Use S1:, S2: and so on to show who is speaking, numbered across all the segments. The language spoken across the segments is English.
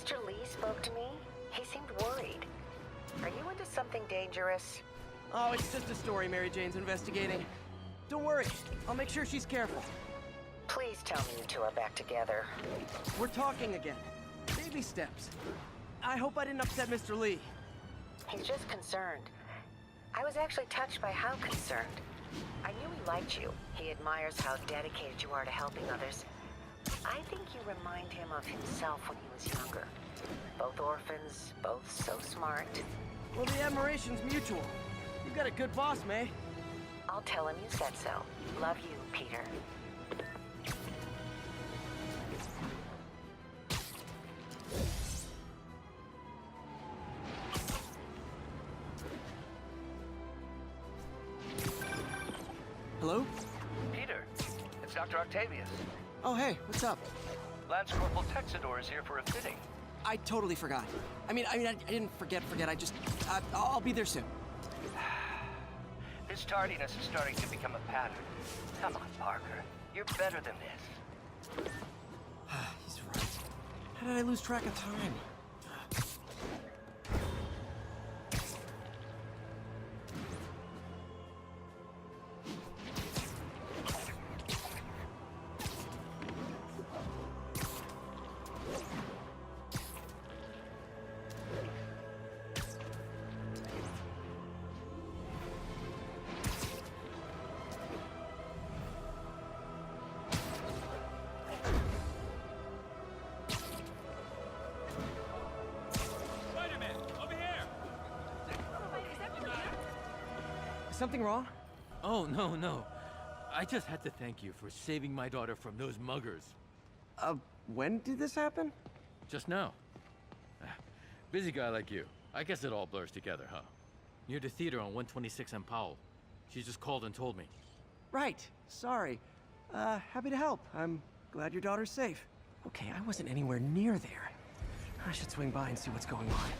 S1: Mr. Lee spoke to me. He seemed worried. Are you into something dangerous?
S2: Oh, it's just a story Mary Jane's investigating. Don't worry, I'll make sure she's careful.
S1: Please tell me you two are back together.
S2: We're talking again. Baby steps. I hope I didn't upset Mr. Lee.
S1: He's just concerned. I was actually touched by how concerned. I knew he liked you. He admires how dedicated you are to helping others. I think you remind him of himself when he was younger. Both orphans, both so smart.
S2: Well, the admiration's mutual. You've got a good boss, May.
S1: I'll tell him you said so. Love you, Peter.
S2: Hello?
S3: Peter, it's Dr. Octavius.
S2: Oh, hey, what's up?
S3: Lance Corporal Texador is here for a fitting.
S2: I totally forgot. I didn't forget. I'll be there soon.
S3: This tardiness is starting to become a pattern. Come on, Parker. You're better than this.
S2: He's right. How did I lose track of time? Something wrong?
S4: Oh, no. I just had to thank you for saving my daughter from those muggers.
S2: When did this happen?
S4: Just now. Busy guy like you. I guess it all blurs together, huh? Near the theater on 126 and Powell. She just called and told me.
S2: Right. Sorry. Happy to help. I'm glad your daughter's safe. Okay, I wasn't anywhere near there. I should swing by and see what's going on.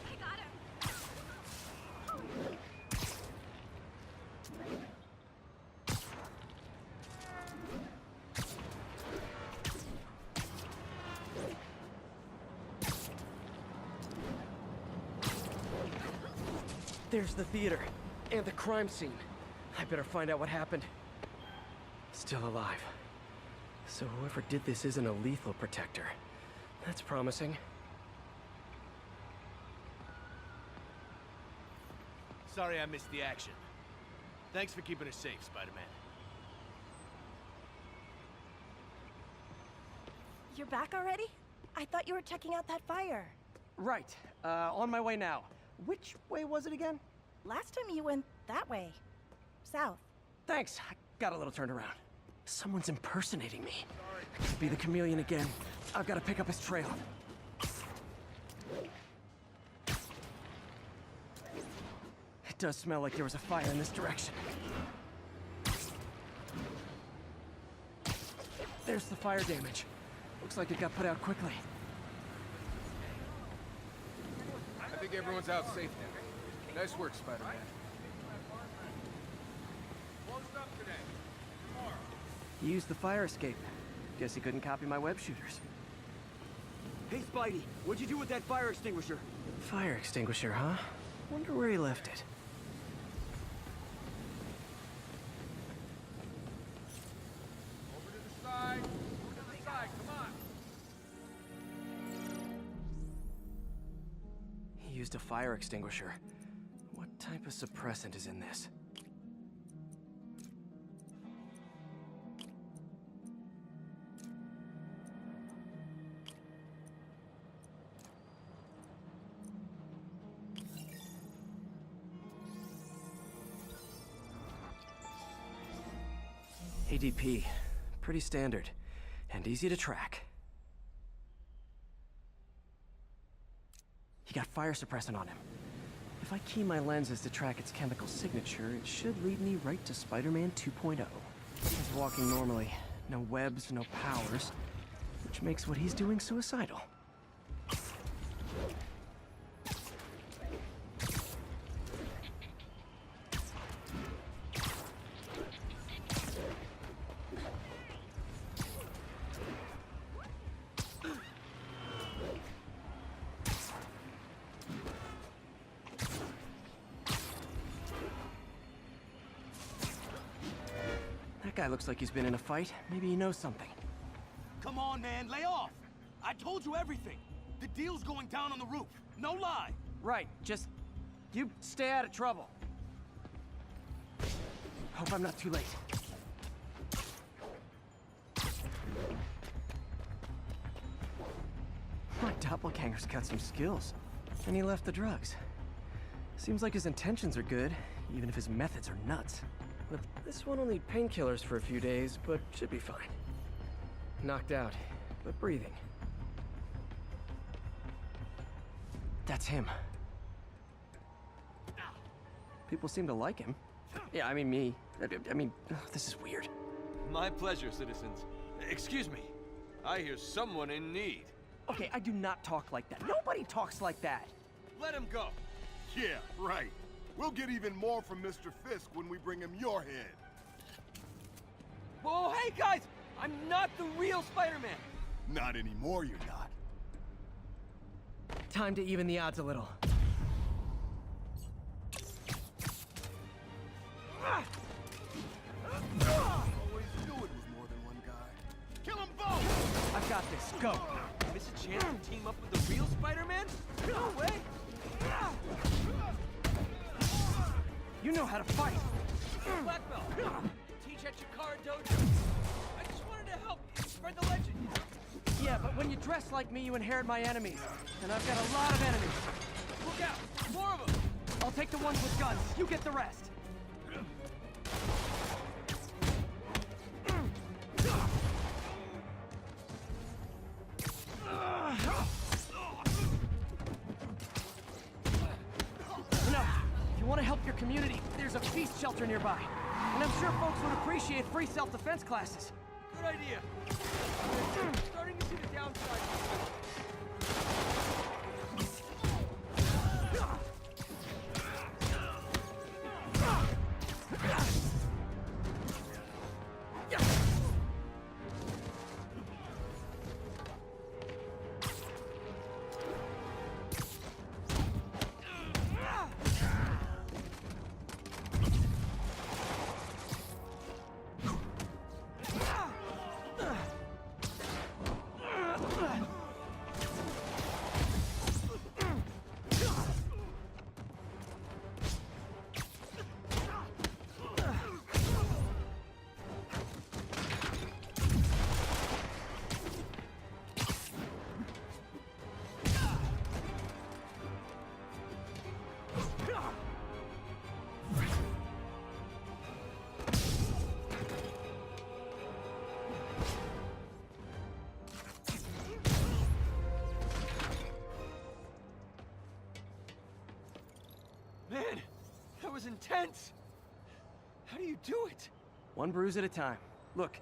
S2: There's the theater, and the crime scene. I better find out what happened. Still alive. So whoever did this isn't a lethal protector. That's promising.
S5: Sorry I missed the action. Thanks for keeping us safe, Spider-Man.
S6: You're back already? I thought you were checking out that fire.
S2: Right. On my way now. Which way was it again?
S6: Last time you went that way. South.
S2: Thanks. I got a little turned around. Someone's impersonating me. I could be the chameleon again. I've got to pick up his trail. It does smell like there was a fire in this direction. There's the fire damage. Looks like it got put out quickly.
S7: I think everyone's out safe now. Nice work, Spider-Man. Closed up today. Tomorrow.
S2: He used the fire escape. Guess he couldn't copy my web shooters.
S5: Hey, Spidey, what'd you do with that fire extinguisher?
S2: Fire extinguisher, huh? Wonder where he left it.
S7: Over to the side. Over to the side. Come on.
S2: He used a fire extinguisher. What type of suppressant is in this? ADP. Pretty standard. And easy to track. He got fire suppressant on him. If I key my lenses to track its chemical signature, it should lead me right to Spider-Man 2.0. He's walking normally. No webs, no powers. Which makes what he's doing suicidal. guy looks like he's been in a fight. Maybe he knows something.
S5: Come on, man, lay off! I told you everything! The deal's going down on the roof, no lie!
S2: Right, just... you stay out of trouble. Hope I'm not too late. My doppelganger's got some skills. And he left the drugs. Seems like his intentions are good, even if his methods are nuts. But this one will need painkillers for a few days, but should be fine. Knocked out, but breathing. That's him. People seem to like him. Yeah, I mean me. I mean, this is weird.
S7: My pleasure, citizens. Excuse me. I hear someone in need.
S2: Okay, I do not talk like that. Nobody talks like that.
S7: Let him go.
S8: Yeah, right. We'll get even more from Mr. Fisk when we bring him your head.
S5: Whoa, hey guys! I'm not the real Spider-Man!
S8: Not anymore, you're not.
S2: Time to even the odds a little.
S8: Always knew it was more than one guy. Kill them both!
S2: I've got this. Go.
S5: Miss a chance to team up with the real Spider-Man? No way!
S2: You know how to fight.
S5: Black belt! Teach at Chikara Dojo. I just wanted to help spread the legend.
S2: Yeah, but when you dress like me, you inherit my enemies. And I've got a lot of enemies.
S5: Look out! More of them!
S2: I'll take the ones with guns. You get the rest. Enough. If you want to help your community, there's a feast shelter nearby. And I'm sure folks would appreciate free self-defense classes.
S5: Good idea. Starting to see the downside. Man, that was intense! How do you do it?
S2: One bruise at a time. Look,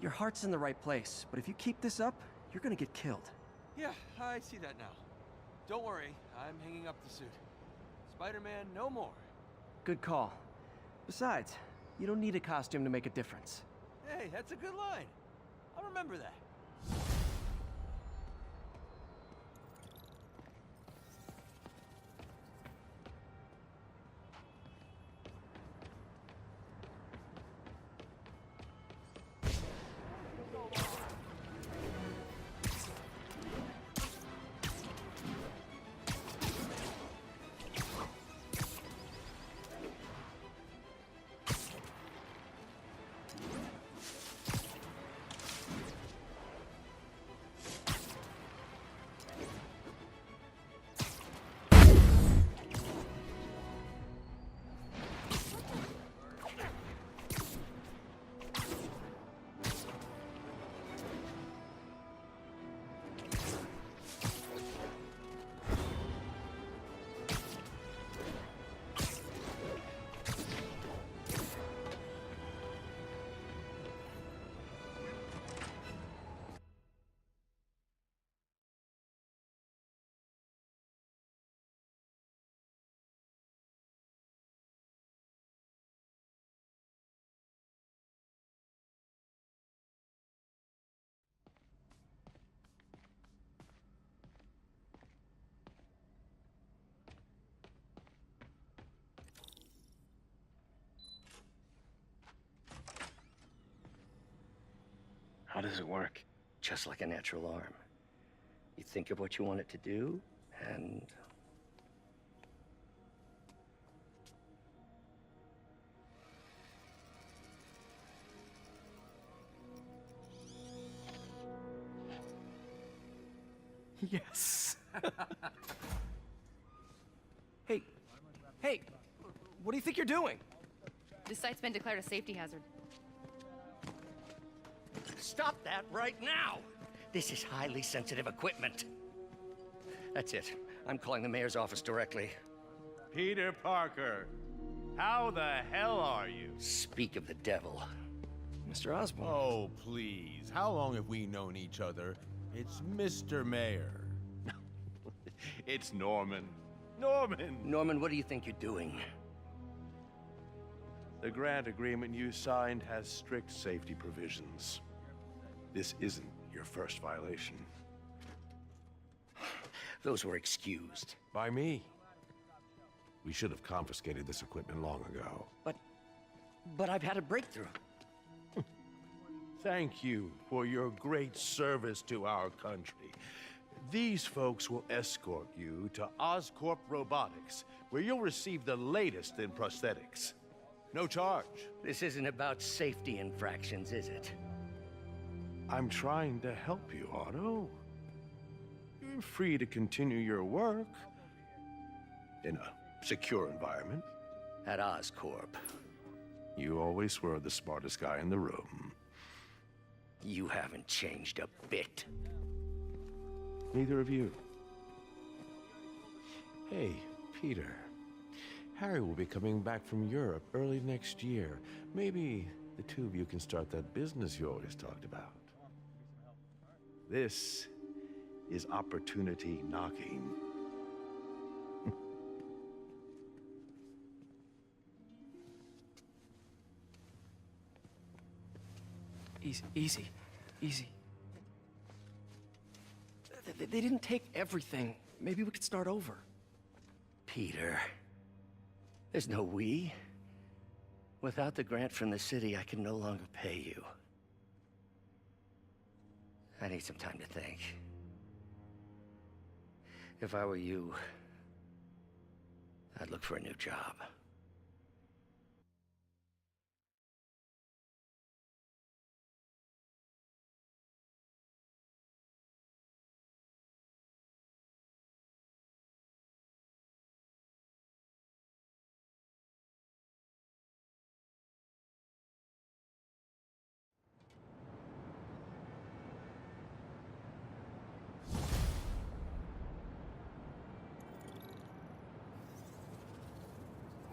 S2: your heart's in the right place, but if you keep this up, you're gonna get killed.
S5: Yeah, I see that now. Don't worry, I'm hanging up the suit. Spider-Man no more.
S2: Good call. Besides, you don't need a costume to make a difference.
S5: Hey, that's a good line. I'll remember that.
S9: How does it work?
S3: Just like a natural arm. You think of what you want it to do, and...
S2: Yes. Hey, hey, what do you think you're doing?
S10: This site's been declared a safety hazard.
S3: Stop that right now! This is highly sensitive equipment. That's it. I'm calling the mayor's office directly.
S7: Peter Parker, how the hell are you?
S3: Speak of the devil.
S2: Mr. Osborn.
S7: Oh, please. How long have we known each other? It's Mr. Mayor. It's Norman. Norman!
S3: Norman, what do you think you're doing?
S11: The grant agreement you signed has strict safety provisions. This isn't your first violation.
S3: Those were excused.
S11: By me. We should have confiscated this equipment long ago.
S3: But I've had a breakthrough.
S11: Thank you for your great service to our country. These folks will escort you to Oscorp Robotics, where you'll receive the latest in prosthetics. No charge.
S3: This isn't about safety infractions, is it?
S11: I'm trying to help you, Otto. You're free to continue your work in a secure environment.
S3: At Oscorp.
S11: You always were the smartest guy in the room.
S3: You haven't changed a bit.
S11: Neither of you. Hey, Peter. Harry will be coming back from Europe early next year. Maybe the two of you can start that business you always talked about. This is opportunity knocking.
S2: Easy. They didn't take everything. Maybe we could start over.
S3: Peter, there's no we. Without the grant from the city, I can no longer pay you. I need some time to think. If I were you, I'd look for a new job.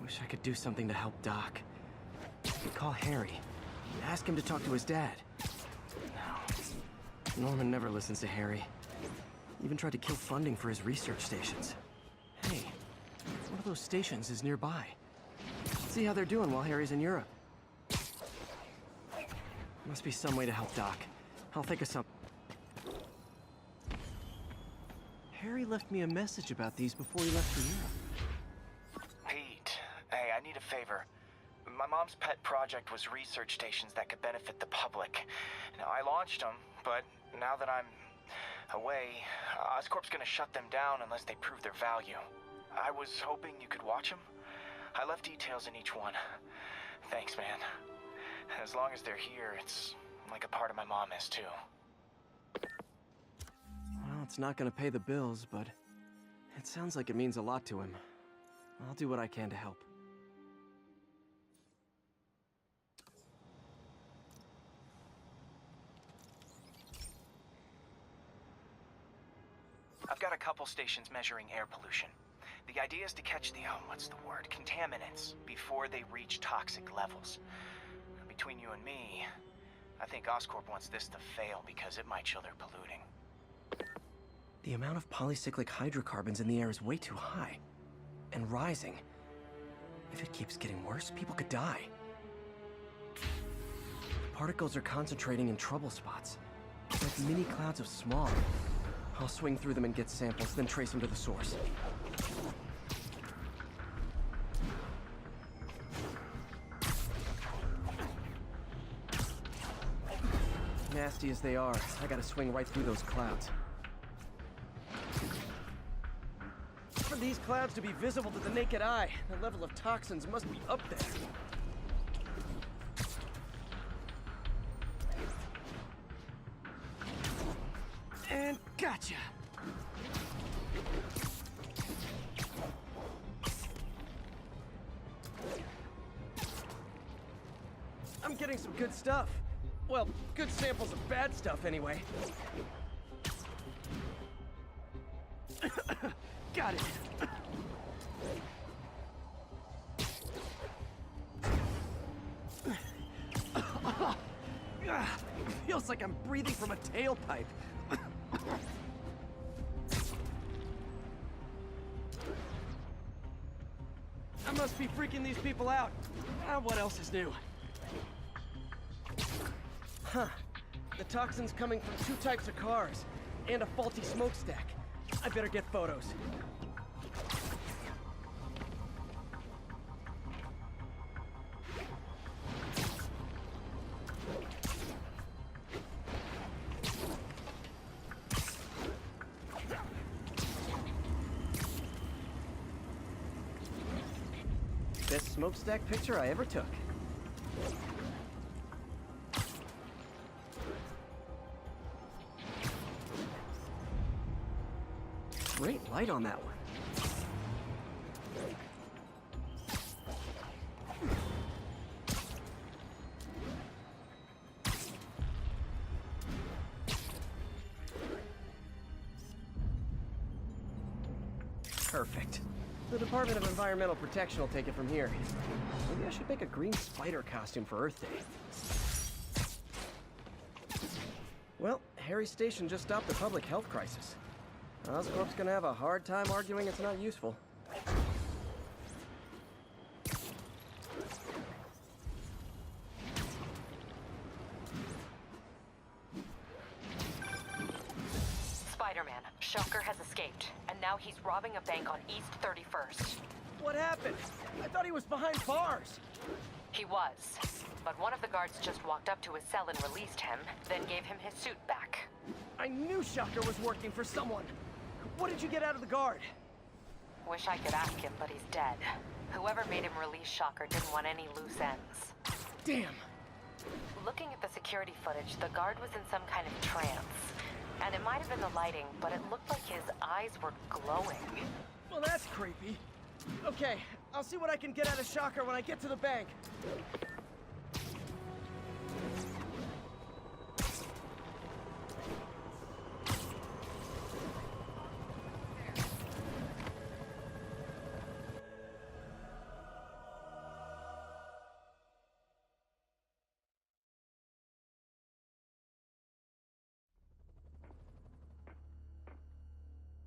S2: Wish I could do something to help Doc. I could call Harry. Ask him to talk to his dad. No. Norman never listens to Harry. Even tried to kill funding for his research stations. Hey, one of those stations is nearby. See how they're doing while Harry's in Europe. Must be some way to help Doc. I'll think of something. Harry left me a message about these before he left for Europe.
S12: Hey, I need a favor. My mom's pet project was research stations that could benefit the public. Now, I launched them, but now that I'm away, Oscorp's gonna shut them down unless they prove their value. I was hoping you could watch them. I left details in each one. Thanks, man. As long as they're here, it's like a part of my mom is, too.
S2: Well, it's not gonna pay the bills, but it sounds like it means a lot to him. I'll do what I can to help.
S12: I've got a couple stations measuring air pollution. The idea is to catch the, contaminants before they reach toxic levels. Between you and me, I think Oscorp wants this to fail because it might show they're polluting.
S2: The amount of polycyclic hydrocarbons in the air is way too high. And rising. If it keeps getting worse, people could die. The particles are concentrating in trouble spots. Like mini clouds of smog. I'll swing through them and get samples, then trace them to the source. Nah, nasty as they are, I gotta swing right through those clouds. For these clouds to be visible to the naked eye, the level of toxins must be up there. And gotcha! I'm getting some good stuff. Well, good samples of bad stuff, anyway. Got it. Feels like I'm breathing from a tailpipe. I must be freaking these people out. What else is new? Huh. The toxin's coming from 2 types of cars, and a faulty smokestack. I better get photos. Best smokestack picture I ever took. Great light on that one. Perfect. The Department of Environmental Protection will take it from here. Maybe I should make a green spider costume for Earth Day. Well, Harry's station just stopped a public health crisis. Oscorp's gonna have a hard time arguing it's not useful.
S1: Spider-Man, Shocker has escaped, and now he's robbing a bank on East 31st.
S2: What happened? I thought he was behind bars.
S1: He was, but one of the guards just walked up to his cell and released him, then gave him his suit back.
S2: I knew Shocker was working for someone. What did you get out of the guard?
S1: Wish I could ask him, but he's dead. Whoever made him release Shocker didn't want any loose ends.
S2: Damn.
S1: Looking at the security footage, the guard was in some kind of trance. And it might have been the lighting, but it looked like his eyes were glowing.
S2: Well, that's creepy. Okay, I'll see what I can get out of Shocker when I get to the bank.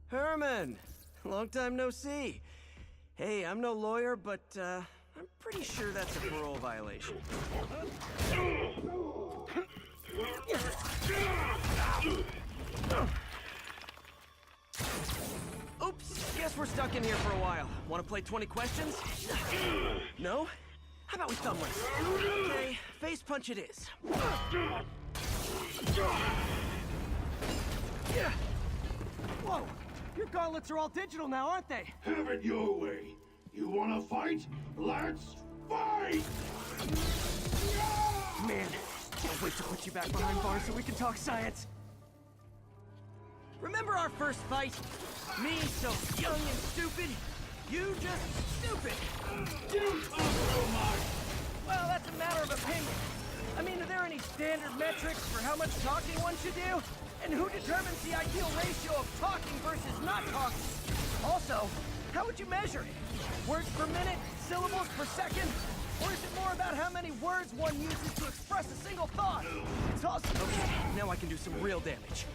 S2: Herman! Long time no see. Hey, I'm no lawyer, but, I'm pretty sure that's a parole violation. Oops, guess we're stuck in here for a while. Want to play 20 questions? No? How about we thumb race? Okay, face punch it is. Whoa! Your gauntlets are all digital now, aren't they?
S9: Have it your way. You wanna fight? Let's fight!
S2: Man, can't wait to put you back behind bars so we can talk science. Remember our first fight? Me so young and stupid, you just stupid.
S9: You talk so much!
S2: Well, that's a matter of opinion. I mean, are there any standard metrics for how much talking one should do? And who determines the ideal ratio of talking versus not talking? Also, how would you measure it? Words per minute? Syllables per second? Or is it more about how many words one uses to express a single thought? It's also... Okay, now I can do some real damage.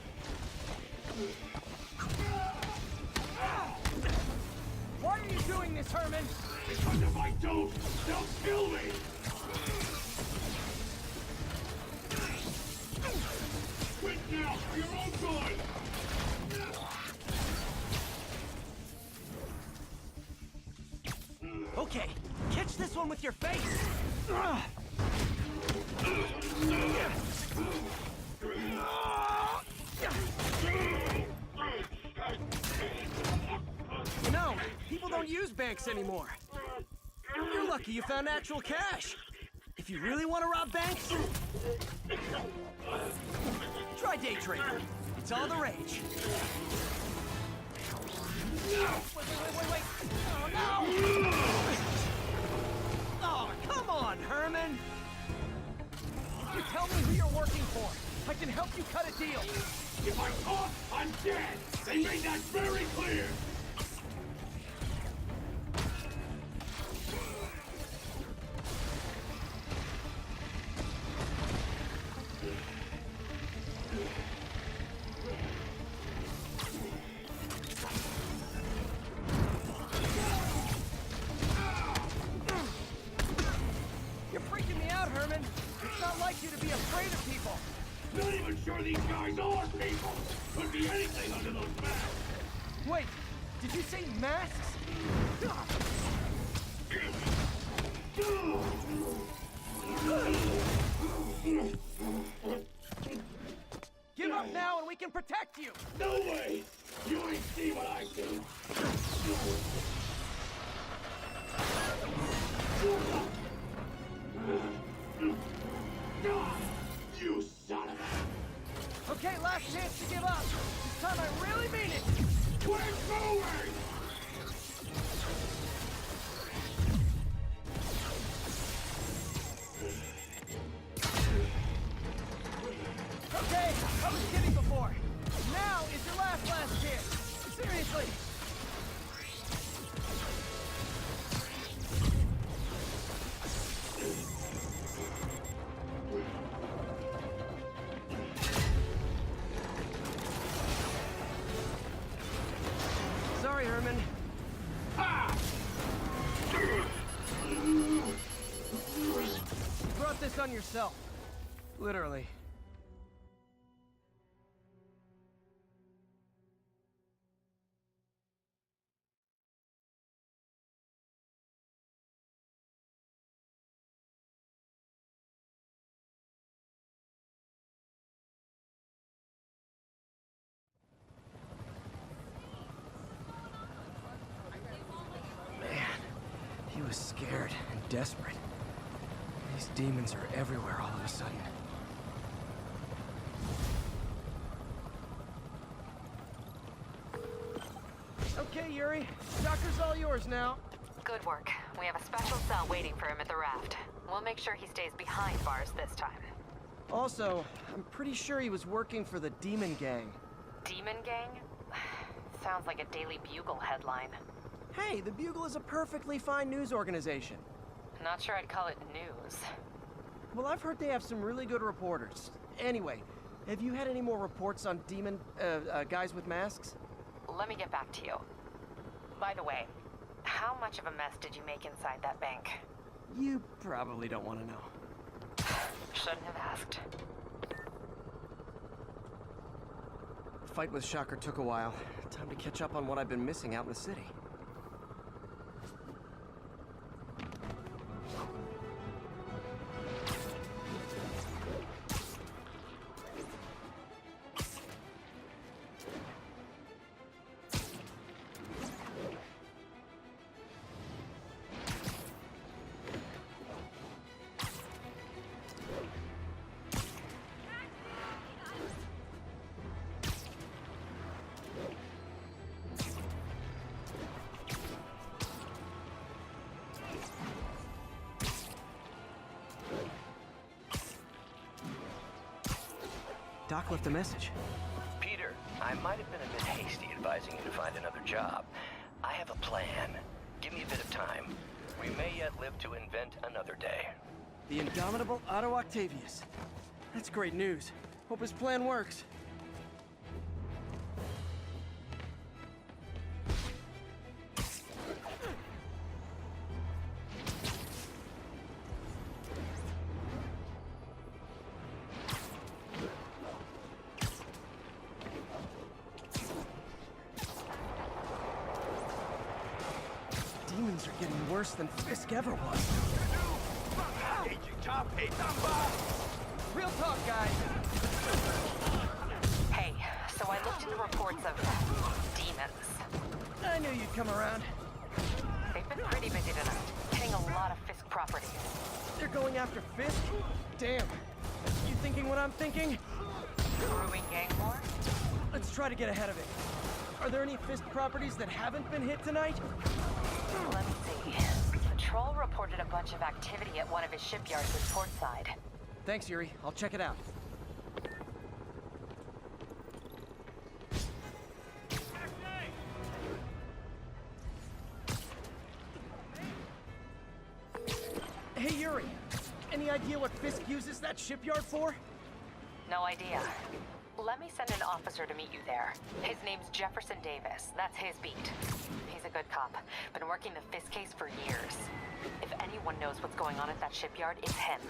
S2: Why are you doing this, Herman?
S9: Because if I don't, they'll kill me! Quit now, for your own good!
S2: Okay, catch this one with your face! banks anymore. You're lucky you found actual cash. If you really want to rob banks, try day trading. It's all the rage. Wait. Oh, no! Oh, come on, Herman. If you tell me who you're working for, I can help you cut a deal.
S9: If I talk, I'm dead! They made that very clear!
S2: You're freaking me out, Herman. It's not like you to be afraid of people.
S9: Not even sure these guys are people! Could be anything under those masks!
S2: Wait, did you say masks? Give up now and we can protect you!
S9: No way! You ain't see what I see! You son of a...
S2: Okay, last chance to give up. This time I really mean it.
S9: We're going!
S2: Okay, I was kidding before. Now is your last chance. Seriously. Sorry, Herman. You brought this on yourself. Literally. He was scared and desperate. These demons are everywhere all of a sudden. Okay, Yuri. Doctor's all yours now.
S1: Good work. We have a special cell waiting for him at the raft. We'll make sure he stays behind bars this time.
S2: Also, I'm pretty sure he was working for the Demon Gang.
S1: Demon Gang? Sounds like a Daily Bugle headline.
S2: Hey, the Bugle is a perfectly fine news organization.
S1: Not sure I'd call it news.
S2: Well, I've heard they have some really good reporters. Anyway, have you had any more reports on demon, guys with masks?
S1: Let me get back to you. By the way, how much of a mess did you make inside that bank?
S2: You probably don't want to know.
S1: Shouldn't have asked.
S2: The fight with Shocker took a while. Time to catch up on what I've been missing out in the city. Doc left a message.
S3: Peter, I might have been a bit hasty advising you to find another job. I have a plan. Give me a bit of time. We may yet live to invent another day.
S2: The indomitable Otto Octavius. That's great news. Hope his plan works. Demons are getting worse than Fisk ever was. Real talk, guys.
S1: Hey, so I looked into reports of demons.
S2: I knew you'd come around.
S1: They've been pretty busy tonight, hitting a lot of Fisk properties.
S2: They're going after Fisk? Damn. You thinking what I'm thinking?
S1: Brewing gang war?
S2: Let's try to get ahead of it. Are there any Fisk properties that haven't been hit tonight?
S1: Let me see. Patrol reported a bunch of activity at one of his shipyards in Portside.
S2: Thanks, Yuri. I'll check it out. Hey, Yuri. Any idea what Fisk uses that shipyard for?
S1: No idea. Let me send an officer to meet you there. His name's Jefferson Davis. That's his beat. He's a good cop. Been working the Fisk case for years. If anyone knows what's going on at that shipyard, it's him.